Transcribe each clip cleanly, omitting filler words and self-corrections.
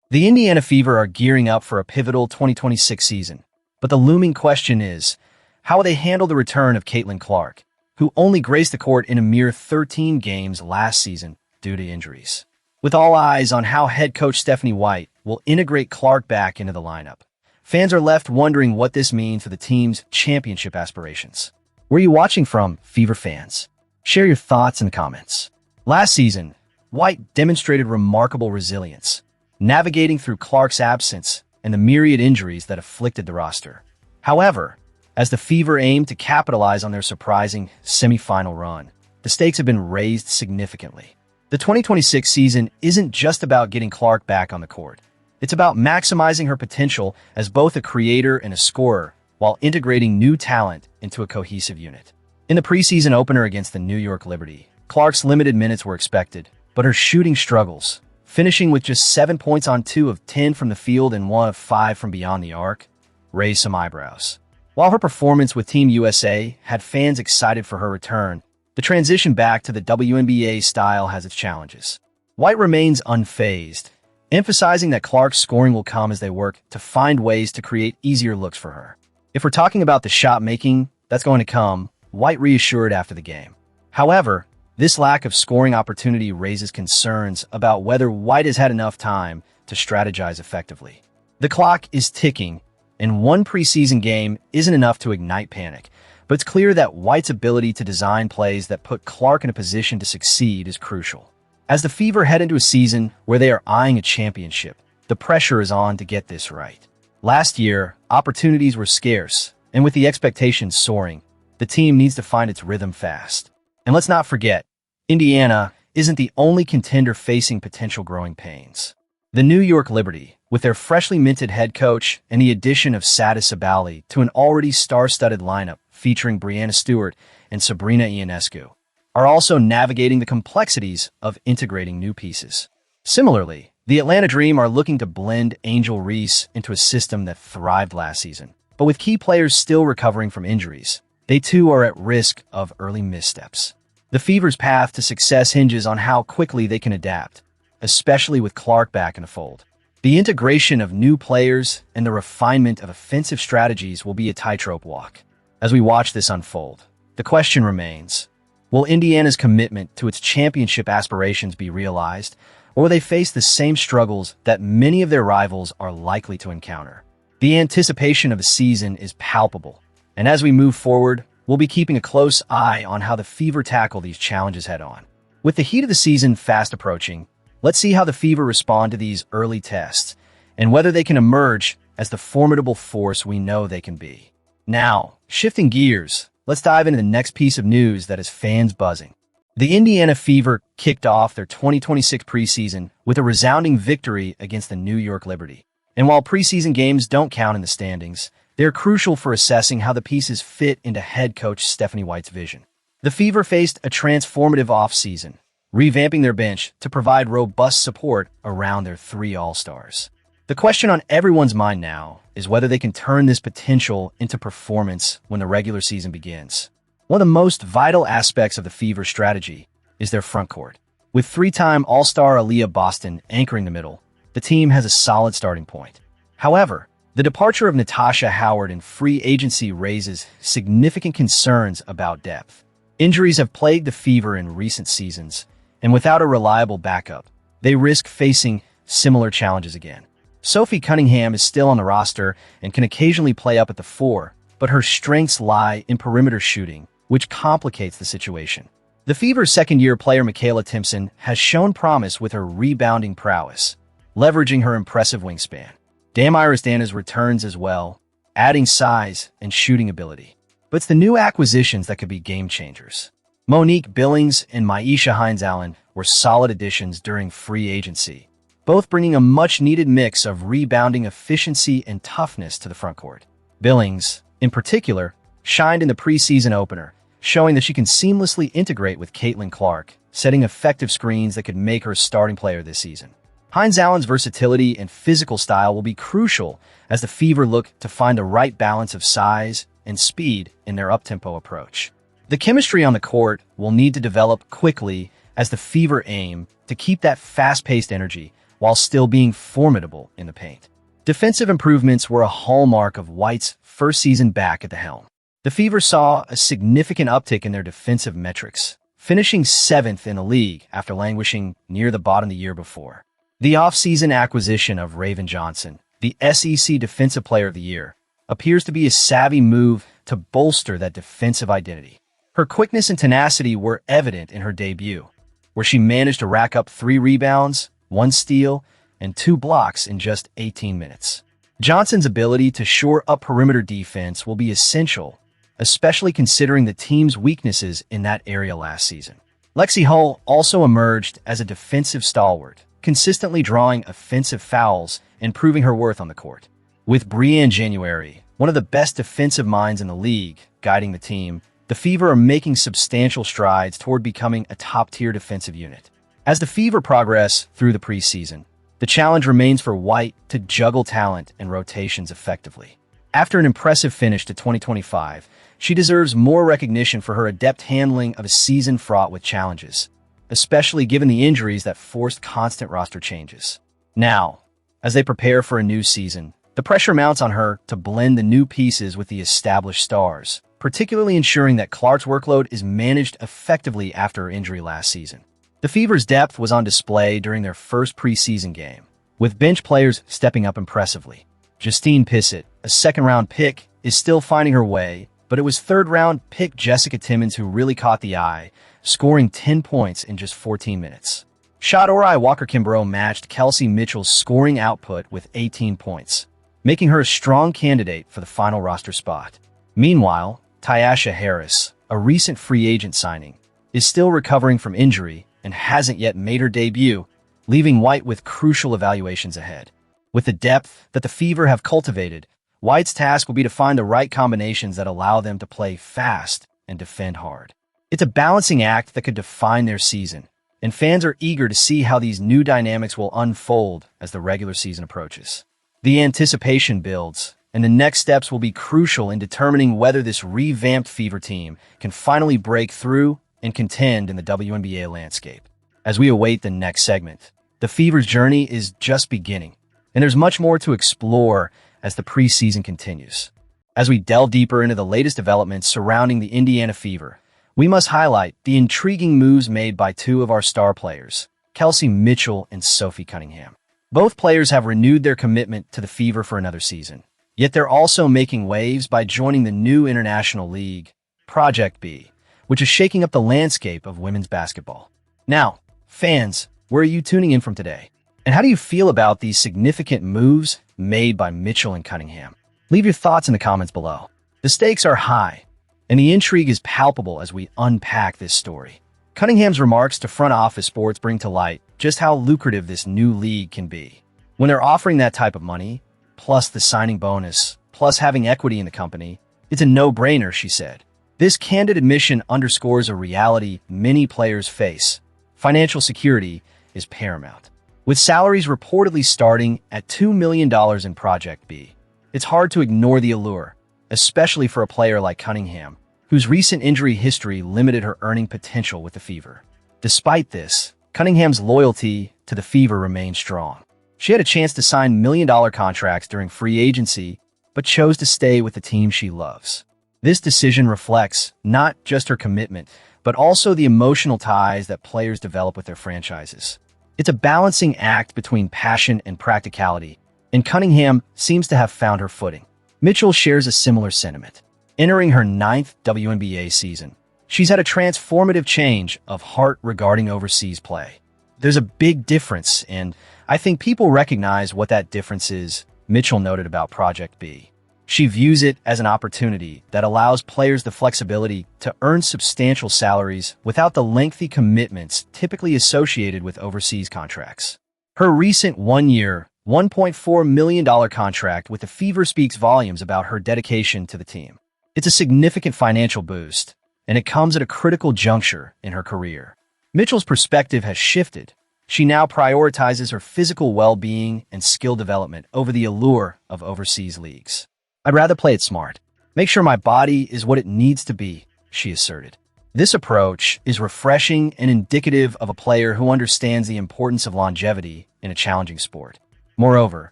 The Indiana Fever are gearing up for a pivotal 2026 season, but the looming question is, how will they handle the return of Caitlin Clark, who only graced the court in a mere 13 games last season due to injuries? With all eyes on how head coach Stephanie White will integrate Clark back into the lineup, fans are left wondering what this means for the team's championship aspirations. Where are you watching from, Fever fans? Share your thoughts in the comments. Last season, White demonstrated remarkable resilience, navigating through Clark's absence and the myriad injuries that afflicted the roster. However, as the Fever aim to capitalize on their surprising semifinal run, the stakes have been raised significantly. The 2026 season isn't just about getting Clark back on the court. It's about maximizing her potential as both a creator and a scorer while integrating new talent into a cohesive unit. In the preseason opener against the New York Liberty, Clark's limited minutes were expected, but her shooting struggles, finishing with just 7 points on 2 of 10 from the field and 1 of 5 from beyond the arc, raised some eyebrows. While her performance with Team USA had fans excited for her return, the transition back to the WNBA style has its challenges. White remains unfazed, emphasizing that Clark's scoring will come as they work to find ways to create easier looks for her. If we're talking about the shot making that's going to come, White reassured after the game. However, this lack of scoring opportunity raises concerns about whether White has had enough time to strategize effectively. The clock is ticking, and one preseason game isn't enough to ignite panic, but it's clear that White's ability to design plays that put Clark in a position to succeed is crucial. As the Fever head into a season where they are eyeing a championship, the pressure is on to get this right. Last year, opportunities were scarce, and with the expectations soaring, the team needs to find its rhythm fast. And let's not forget, Indiana isn't the only contender facing potential growing pains. The New York Liberty, with their freshly minted head coach and the addition of Sada Sabali to an already star-studded lineup featuring Brianna Stewart and Sabrina Ionescu, are also navigating the complexities of integrating new pieces. Similarly, the Atlanta Dream are looking to blend Angel Reese into a system that thrived last season, but with key players still recovering from injuries, they too are at risk of early missteps. The Fever's path to success hinges on how quickly they can adapt, especially with Clark back in the fold. The integration of new players and the refinement of offensive strategies will be a tightrope walk. As we watch this unfold, the question remains, will Indiana's commitment to its championship aspirations be realized, or will they face the same struggles that many of their rivals are likely to encounter? The anticipation of the season is palpable, and as we move forward, we'll be keeping a close eye on how the Fever tackle these challenges head-on. With the heat of the season fast approaching, let's see how the Fever respond to these early tests, and whether they can emerge as the formidable force we know they can be. Now, shifting gears, let's dive into the next piece of news that has fans buzzing. The Indiana Fever kicked off their 2026 preseason with a resounding victory against the New York Liberty. And while preseason games don't count in the standings, they're crucial for assessing how the pieces fit into head coach Stephanie White's vision. The Fever faced a transformative offseason, revamping their bench to provide robust support around their 3 All-Stars. The question on everyone's mind now is whether they can turn this potential into performance when the regular season begins. One of the most vital aspects of the Fever strategy is their frontcourt. With 3-time All-Star Aliyah Boston anchoring the middle, the team has a solid starting point. However, the departure of Natasha Howard in free agency raises significant concerns about depth. Injuries have plagued the Fever in recent seasons, and without a reliable backup, they risk facing similar challenges again. Sophie Cunningham is still on the roster and can occasionally play up at the 4, but her strengths lie in perimeter shooting, which complicates the situation. The Fever's second-year player Michaela Timpson has shown promise with her rebounding prowess, leveraging her impressive wingspan. Damaris Dana's returns as well, adding size and shooting ability. But it's the new acquisitions that could be game-changers. Monique, Billings, and Myisha Hines-Allen were solid additions during free agency, both bringing a much-needed mix of rebounding efficiency and toughness to the frontcourt. Billings, in particular, shined in the preseason opener, showing that she can seamlessly integrate with Caitlin Clark, setting effective screens that could make her a starting player this season. Hines-Allen's versatility and physical style will be crucial as the Fever look to find the right balance of size and speed in their up-tempo approach. The chemistry on the court will need to develop quickly as the Fever aim to keep that fast-paced energy while still being formidable in the paint. Defensive improvements were a hallmark of White's first season back at the helm. The Fever saw a significant uptick in their defensive metrics, finishing 7th in the league after languishing near the bottom the year before. The off-season acquisition of Raven Johnson, the SEC Defensive Player of the Year, appears to be a savvy move to bolster that defensive identity. Her quickness and tenacity were evident in her debut, where she managed to rack up 3 rebounds, 1 steal, and 2 blocks in just 18 minutes. Johnson's ability to shore up perimeter defense will be essential, especially considering the team's weaknesses in that area last season. Lexi Hull also emerged as a defensive stalwart, consistently drawing offensive fouls and proving her worth on the court. With Brianne January, one of the best defensive minds in the league, guiding the team, the Fever are making substantial strides toward becoming a top-tier defensive unit. As the Fever progress through the preseason, the challenge remains for White to juggle talent and rotations effectively. After an impressive finish to 2025, she deserves more recognition for her adept handling of a season fraught with challenges, especially given the injuries that forced constant roster changes. Now, as they prepare for a new season, the pressure mounts on her to blend the new pieces with the established stars, particularly ensuring that Clark's workload is managed effectively after her injury last season. The Fever's depth was on display during their first preseason game, with bench players stepping up impressively. Justine Pissett, a second-round pick, is still finding her way, but it was third-round pick Jessica Timmons who really caught the eye, scoring 10 points in just 14 minutes. Shot Orai Walker-Kimbrough matched Kelsey Mitchell's scoring output with 18 points, making her a strong candidate for the final roster spot. Meanwhile, Tyasha Harris, a recent free agent signing, is still recovering from injury and hasn't yet made her debut, leaving White with crucial evaluations ahead. With the depth that the Fever have cultivated, White's task will be to find the right combinations that allow them to play fast and defend hard. It's a balancing act that could define their season, and fans are eager to see how these new dynamics will unfold as the regular season approaches. The anticipation builds, and the next steps will be crucial in determining whether this revamped Fever team can finally break through and contend in the WNBA landscape. As we await the next segment, the Fever's journey is just beginning, and there's much more to explore as the preseason continues. As we delve deeper into the latest developments surrounding the Indiana Fever, we must highlight the intriguing moves made by 2 of our star players, Kelsey Mitchell and Sophie Cunningham. Both players have renewed their commitment to the Fever for another season, yet they're also making waves by joining the new international league, Project B, which is shaking up the landscape of women's basketball. Now, fans, where are you tuning in from today? And how do you feel about these significant moves made by Mitchell and Cunningham? Leave your thoughts in the comments below. The stakes are high, and the intrigue is palpable as we unpack this story. Cunningham's remarks to Front Office Sports bring to light just how lucrative this new league can be. When they're offering that type of money, plus the signing bonus, plus having equity in the company, it's a no-brainer, she said. This candid admission underscores a reality many players face. Financial security is paramount. With salaries reportedly starting at $2 million in Project B, it's hard to ignore the allure, especially for a player like Cunningham, whose recent injury history limited her earning potential with the Fever. Despite this, Cunningham's loyalty to the Fever remained strong. She had a chance to sign million-dollar contracts during free agency, but chose to stay with the team she loves. This decision reflects not just her commitment, but also the emotional ties that players develop with their franchises. It's a balancing act between passion and practicality, and Cunningham seems to have found her footing. Mitchell shares a similar sentiment. Entering her 9th WNBA season, she's had a transformative change of heart regarding overseas play. There's a big difference, and I think people recognize what that difference is, Mitchell noted about Project B. She views it as an opportunity that allows players the flexibility to earn substantial salaries without the lengthy commitments typically associated with overseas contracts. Her recent one-year, $1.4 million contract with the Fever speaks volumes about her dedication to the team. It's a significant financial boost, and it comes at a critical juncture in her career. Mitchell's perspective has shifted. She now prioritizes her physical well-being and skill development over the allure of overseas leagues. I'd rather play it smart. Make sure my body is what it needs to be, she asserted. This approach is refreshing and indicative of a player who understands the importance of longevity in a challenging sport. Moreover,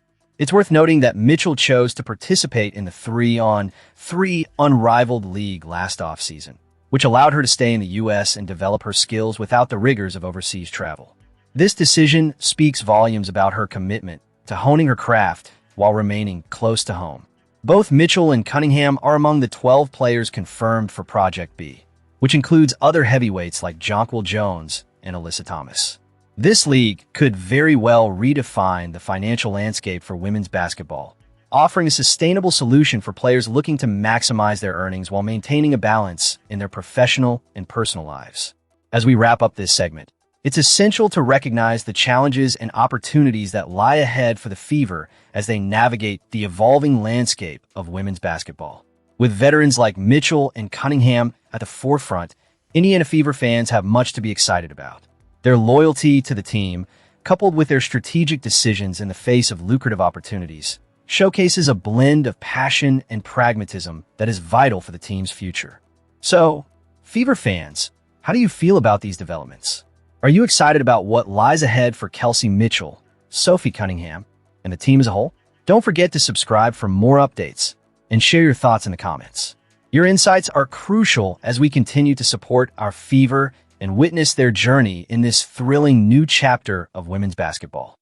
it's worth noting that Mitchell chose to participate in the 3-on-3 unrivaled league last offseason, which allowed her to stay in the U.S. and develop her skills without the rigors of overseas travel. This decision speaks volumes about her commitment to honing her craft while remaining close to home. Both Mitchell and Cunningham are among the 12 players confirmed for Project B, which includes other heavyweights like Jonquil Jones and Alyssa Thomas. This league could very well redefine the financial landscape for women's basketball, offering a sustainable solution for players looking to maximize their earnings while maintaining a balance in their professional and personal lives. As we wrap up this segment, it's essential to recognize the challenges and opportunities that lie ahead for the Fever as they navigate the evolving landscape of women's basketball. With veterans like Mitchell and Cunningham at the forefront, Indiana Fever fans have much to be excited about. Their loyalty to the team, coupled with their strategic decisions in the face of lucrative opportunities, showcases a blend of passion and pragmatism that is vital for the team's future. So, Fever fans, how do you feel about these developments? Are you excited about what lies ahead for Kelsey Mitchell, Sophie Cunningham, and the team as a whole? Don't forget to subscribe for more updates and share your thoughts in the comments. Your insights are crucial as we continue to support our Fever and witness their journey in this thrilling new chapter of women's basketball.